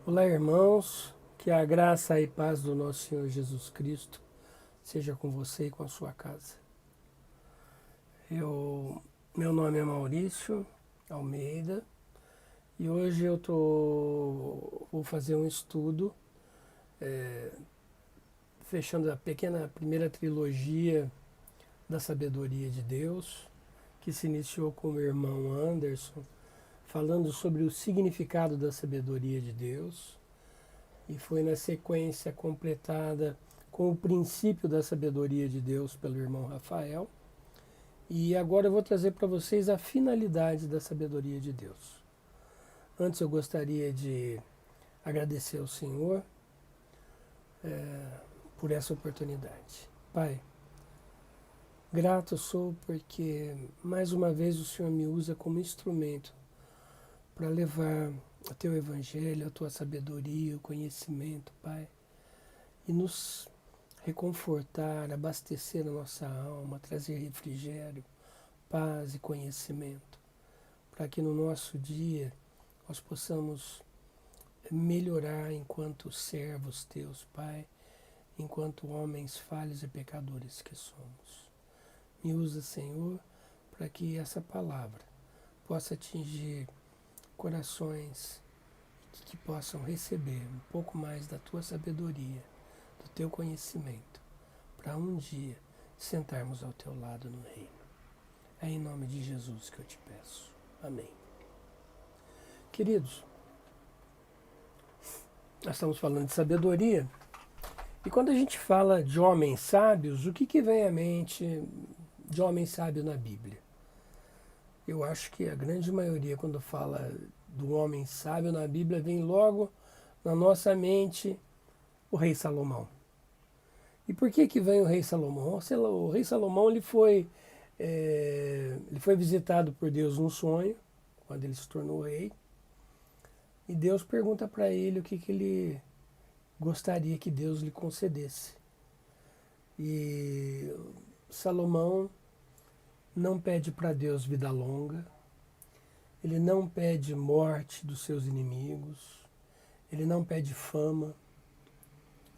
Olá, irmãos, que a graça e paz do nosso Senhor Jesus Cristo seja com você e com a sua casa. Meu nome é Maurício Almeida e hoje vou fazer um estudo fechando a pequena primeira trilogia da sabedoria de Deus, que se iniciou com o irmão Anderson, falando sobre o significado da sabedoria de Deus. E foi na sequência completada com o princípio da sabedoria de Deus pelo irmão Rafael. E agora eu vou trazer para vocês a finalidade da sabedoria de Deus. Antes eu gostaria de agradecer ao Senhor por essa oportunidade. Pai, grato sou porque mais uma vez o Senhor me usa como instrumento para levar o teu evangelho, a tua sabedoria, o conhecimento, Pai, e nos reconfortar, abastecer a nossa alma, trazer refrigério, paz e conhecimento, para que no nosso dia nós possamos melhorar enquanto servos teus, Pai, enquanto homens falhos e pecadores que somos. Me usa, Senhor, para que essa palavra possa atingir corações que possam receber um pouco mais da tua sabedoria, do teu conhecimento, para um dia sentarmos ao teu lado no reino. É em nome de Jesus que eu te peço. Amém. Queridos, nós estamos falando de sabedoria, e quando a gente fala de homens sábios, o que vem à mente de homem sábio na Bíblia? Eu acho que a grande maioria, quando fala do homem sábio na Bíblia, vem logo na nossa mente o rei Salomão. E por que vem o rei Salomão? O rei Salomão ele foi visitado por Deus num sonho, quando ele se tornou rei. E Deus pergunta para ele o que ele gostaria que Deus lhe concedesse. E Salomão não pede para Deus vida longa, ele não pede morte dos seus inimigos, ele não pede fama,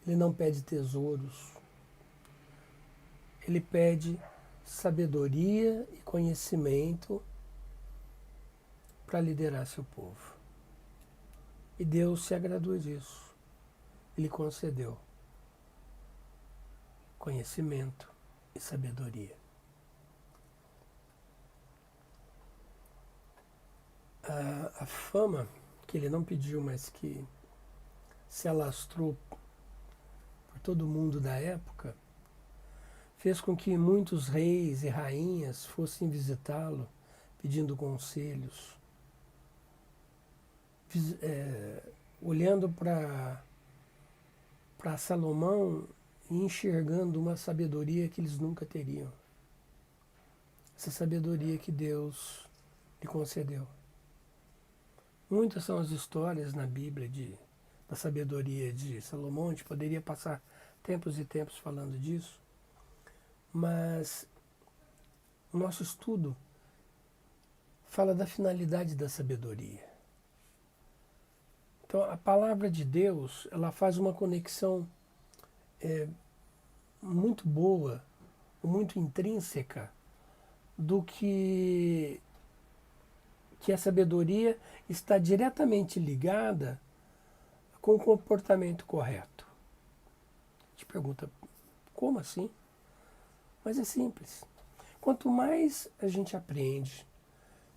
ele não pede tesouros, ele pede sabedoria e conhecimento para liderar seu povo. E Deus se agradou disso. Ele concedeu conhecimento e sabedoria. A fama que ele não pediu, mas que se alastrou por todo mundo da época, fez com que muitos reis e rainhas fossem visitá-lo pedindo conselhos, olhando para Salomão e enxergando uma sabedoria que eles nunca teriam. Essa sabedoria que Deus lhe concedeu. Muitas são as histórias na Bíblia da sabedoria de Salomão. A gente poderia passar tempos e tempos falando disso, mas o nosso estudo fala da finalidade da sabedoria. Então, a palavra de Deus, ela faz uma conexão muito boa, muito intrínseca do que a sabedoria está diretamente ligada com o comportamento correto. A gente pergunta, como assim? Mas é simples. Quanto mais a gente aprende,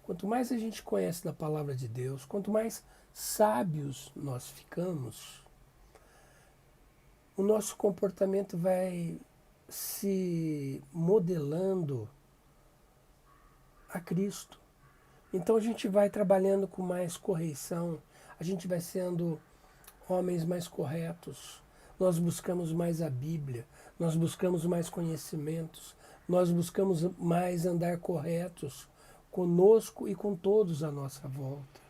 quanto mais a gente conhece da palavra de Deus, quanto mais sábios nós ficamos, o nosso comportamento vai se modelando a Cristo. Então a gente vai trabalhando com mais correção, a gente vai sendo homens mais corretos, nós buscamos mais a Bíblia, nós buscamos mais conhecimentos, nós buscamos mais andar corretos conosco e com todos à nossa volta.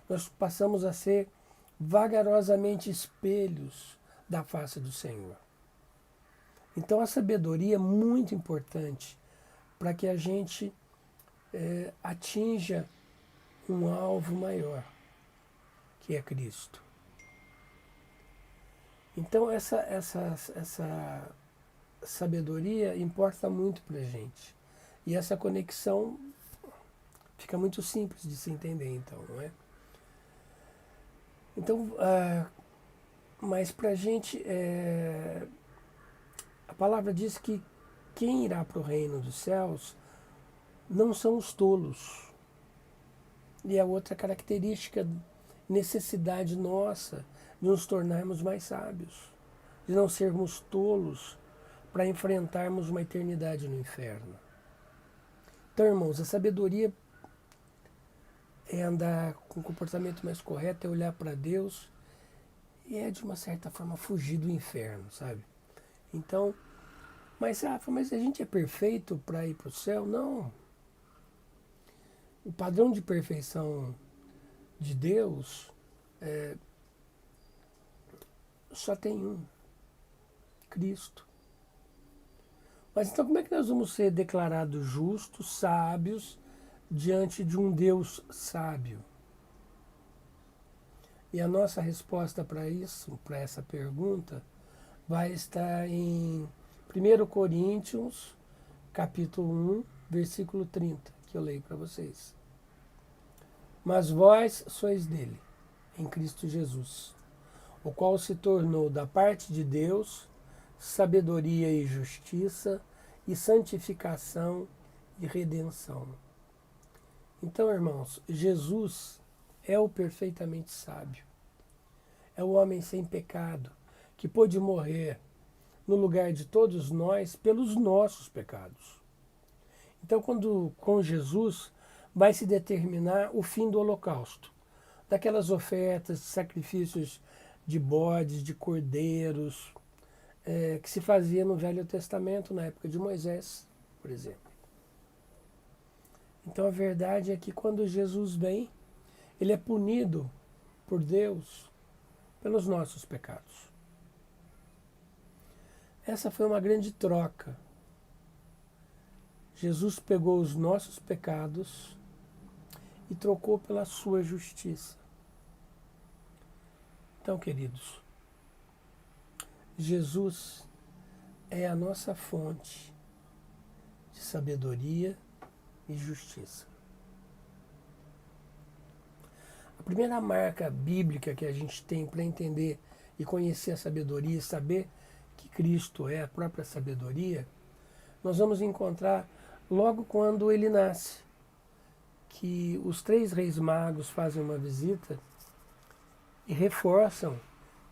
Nós passamos a ser vagarosamente espelhos da face do Senhor. Então a sabedoria é muito importante para que a gente atinja um alvo maior, que é Cristo. Então essa sabedoria importa muito para a gente. E essa conexão fica muito simples de se entender, então, não é? Então, mas para a gente, a palavra diz que quem irá para o reino dos céus não são os tolos. E a outra característica, necessidade nossa de nos tornarmos mais sábios, de não sermos tolos para enfrentarmos uma eternidade no inferno. Então, irmãos, a sabedoria é andar com um comportamento mais correto, é olhar para Deus e é, de uma certa forma, fugir do inferno, sabe? Então, mas a gente é perfeito para ir para o céu? Não. O padrão de perfeição de Deus só tem um, Cristo. Mas então como é que nós vamos ser declarados justos, sábios, diante de um Deus sábio? E a nossa resposta para isso, para essa pergunta, vai estar em 1 Coríntios, capítulo 1, versículo 30, que eu leio para vocês. Mas vós sois dele, em Cristo Jesus, o qual se tornou da parte de Deus sabedoria e justiça e santificação e redenção. Então, irmãos, Jesus é o perfeitamente sábio. É o homem sem pecado, que pôde morrer no lugar de todos nós pelos nossos pecados. Então, quando com Jesus vai se determinar o fim do holocausto, daquelas ofertas, sacrifícios de bodes, de cordeiros, que se fazia no Velho Testamento, na época de Moisés, por exemplo. Então a verdade é que quando Jesus vem, ele é punido por Deus pelos nossos pecados. Essa foi uma grande troca. Jesus pegou os nossos pecados e trocou pela sua justiça. Então, queridos, Jesus é a nossa fonte de sabedoria e justiça. A primeira marca bíblica que a gente tem para entender e conhecer a sabedoria e saber que Cristo é a própria sabedoria, nós vamos encontrar logo quando ele nasce, que os 3 reis magos fazem uma visita e reforçam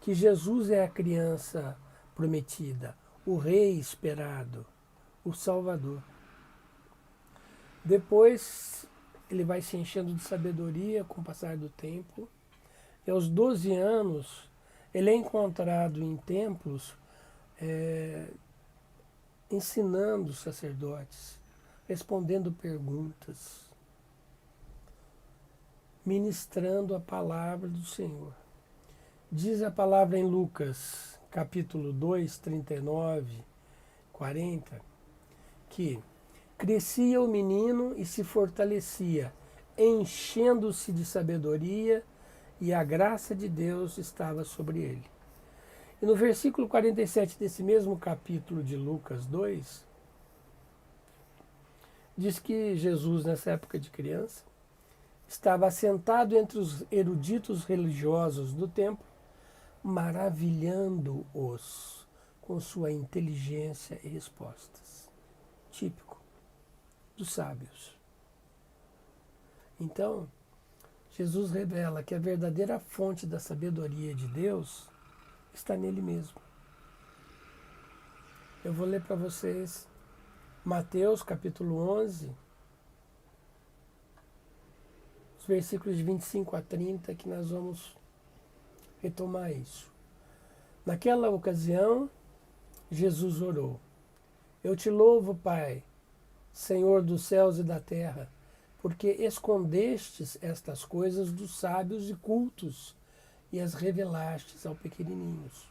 que Jesus é a criança prometida, o rei esperado, o Salvador. Depois ele vai se enchendo de sabedoria com o passar do tempo. E aos 12 anos ele é encontrado em templos ensinando os sacerdotes, respondendo perguntas, ministrando a palavra do Senhor. Diz a palavra em Lucas, capítulo 2, 39, 40, que crescia o menino e se fortalecia, enchendo-se de sabedoria, e a graça de Deus estava sobre ele. E no versículo 47 desse mesmo capítulo de Lucas 2, diz que Jesus, nessa época de criança, estava assentado entre os eruditos religiosos do templo, maravilhando-os com sua inteligência e respostas. Típico dos sábios. Então, Jesus revela que a verdadeira fonte da sabedoria de Deus está nele mesmo. Eu vou ler para vocês Mateus capítulo 11, os versículos de 25 a 30, que nós vamos retomar isso. Naquela ocasião, Jesus orou: Eu te louvo, Pai, Senhor dos céus e da terra, porque escondestes estas coisas dos sábios e cultos e as revelastes aos pequenininhos.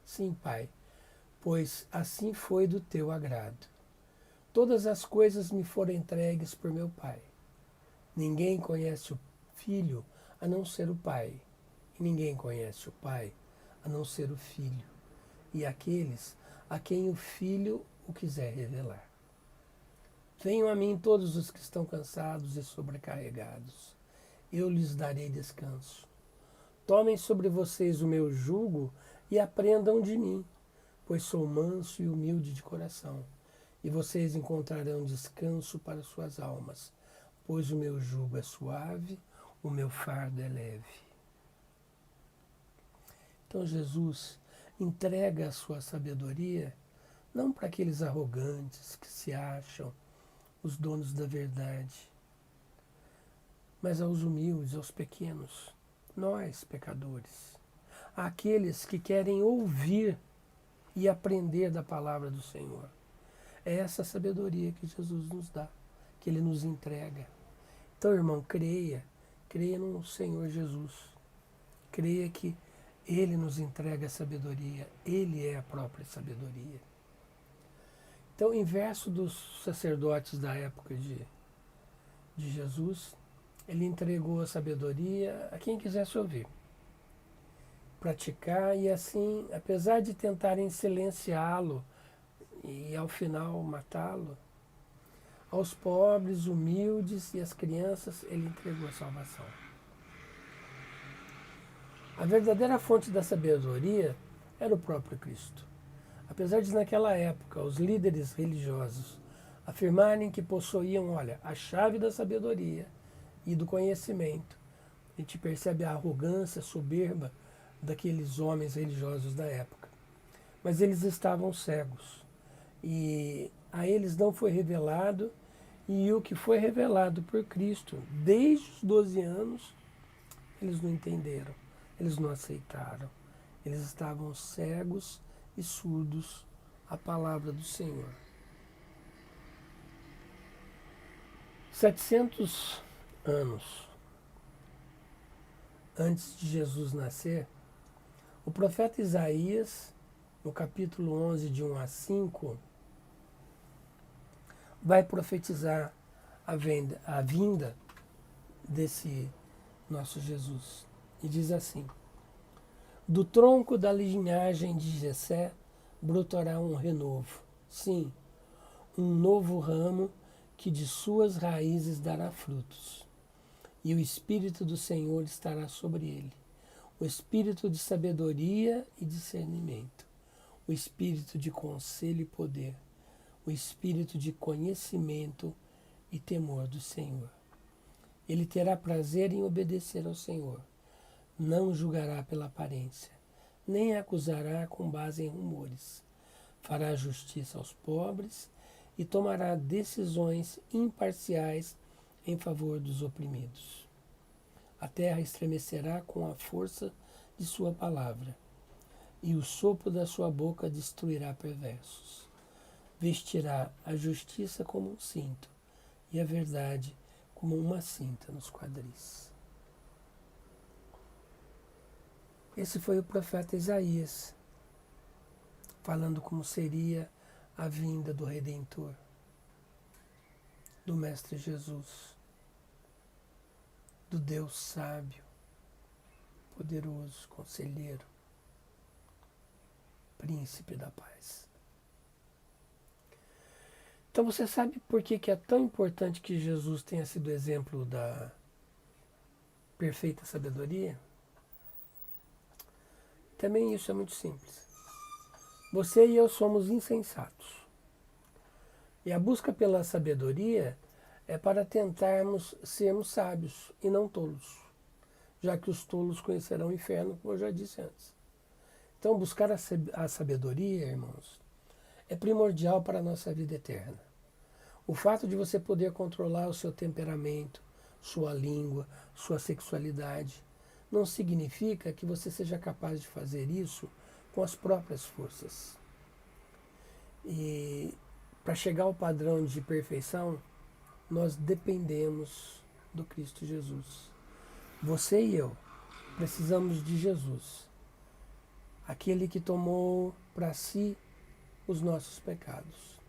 Sim, Pai, pois assim foi do teu agrado. Todas as coisas me foram entregues por meu Pai. Ninguém conhece o Filho a não ser o Pai, e ninguém conhece o Pai a não ser o Filho, e aqueles a quem o Filho o quiser revelar. Venham a mim todos os que estão cansados e sobrecarregados, eu lhes darei descanso. Tomem sobre vocês o meu jugo e aprendam de mim, pois sou manso e humilde de coração, e vocês encontrarão descanso para suas almas, pois o meu jugo é suave, o meu fardo é leve. Então Jesus entrega a sua sabedoria não para aqueles arrogantes que se acham os donos da verdade, mas aos humildes, aos pequenos, nós, pecadores, àqueles que querem ouvir e aprender da palavra do Senhor. É essa sabedoria que Jesus nos dá, que Ele nos entrega. Então, irmão, creia no Senhor Jesus. Creia que Ele nos entrega a sabedoria, Ele é a própria sabedoria. Então, em verso dos sacerdotes da época de Jesus, Ele entregou a sabedoria a quem quisesse ouvir, praticar, e assim, apesar de tentarem silenciá-lo e ao final matá-lo, aos pobres, humildes e às crianças, Ele entregou a salvação. A verdadeira fonte da sabedoria era o próprio Cristo. Apesar de, naquela época, os líderes religiosos afirmarem que possuíam, a chave da sabedoria e do conhecimento, a gente percebe a arrogância, a soberba daqueles homens religiosos da época. Mas eles estavam cegos. E a eles não foi revelado, e o que foi revelado por Cristo, desde os 12 anos, eles não entenderam, eles não aceitaram. Eles estavam cegos e surdos à palavra do Senhor. 700 anos antes de Jesus nascer, o profeta Isaías, no capítulo 11, de 1 a 5, vai profetizar a vinda desse nosso Jesus. E diz assim: do tronco da linhagem de Jessé brotará um renovo, sim, um novo ramo que de suas raízes dará frutos. E o Espírito do Senhor estará sobre ele, o Espírito de sabedoria e discernimento, o Espírito de conselho e poder, o Espírito de conhecimento e temor do Senhor. Ele terá prazer em obedecer ao Senhor. Não julgará pela aparência, nem acusará com base em rumores. Fará justiça aos pobres e tomará decisões imparciais em favor dos oprimidos. A terra estremecerá com a força de sua palavra, e o sopro da sua boca destruirá perversos. Vestirá a justiça como um cinto, e a verdade como uma cinta nos quadris. Esse foi o profeta Isaías, falando como seria a vinda do Redentor, do Mestre Jesus, do Deus sábio, poderoso, conselheiro, príncipe da paz. Então você sabe por que é tão importante que Jesus tenha sido exemplo da perfeita sabedoria? Também isso é muito simples. Você e eu somos insensatos. E a busca pela sabedoria é para tentarmos sermos sábios e não tolos, já que os tolos conhecerão o inferno, como eu já disse antes. Então buscar a sabedoria, irmãos, é primordial para a nossa vida eterna. O fato de você poder controlar o seu temperamento, sua língua, sua sexualidade, não significa que você seja capaz de fazer isso com as próprias forças. E para chegar ao padrão de perfeição, nós dependemos do Cristo Jesus. Você e eu precisamos de Jesus, aquele que tomou para si os nossos pecados,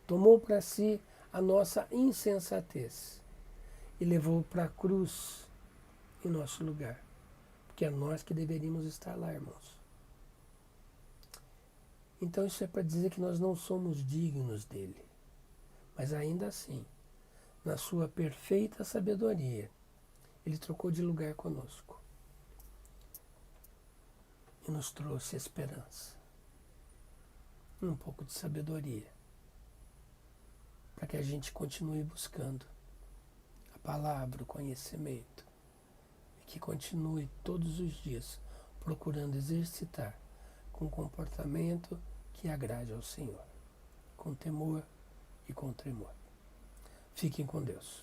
tomou para si a nossa insensatez e levou para a cruz em nosso lugar, porque é nós que deveríamos estar lá, irmãos. Então isso é para dizer que nós não somos dignos dele. Mas ainda assim, na sua perfeita sabedoria, ele trocou de lugar conosco e nos trouxe esperança, um pouco de sabedoria, para que a gente continue buscando a palavra, o conhecimento, e que continue todos os dias procurando exercitar com comportamento que agrade ao Senhor, com temor e com tremor. Fiquem com Deus.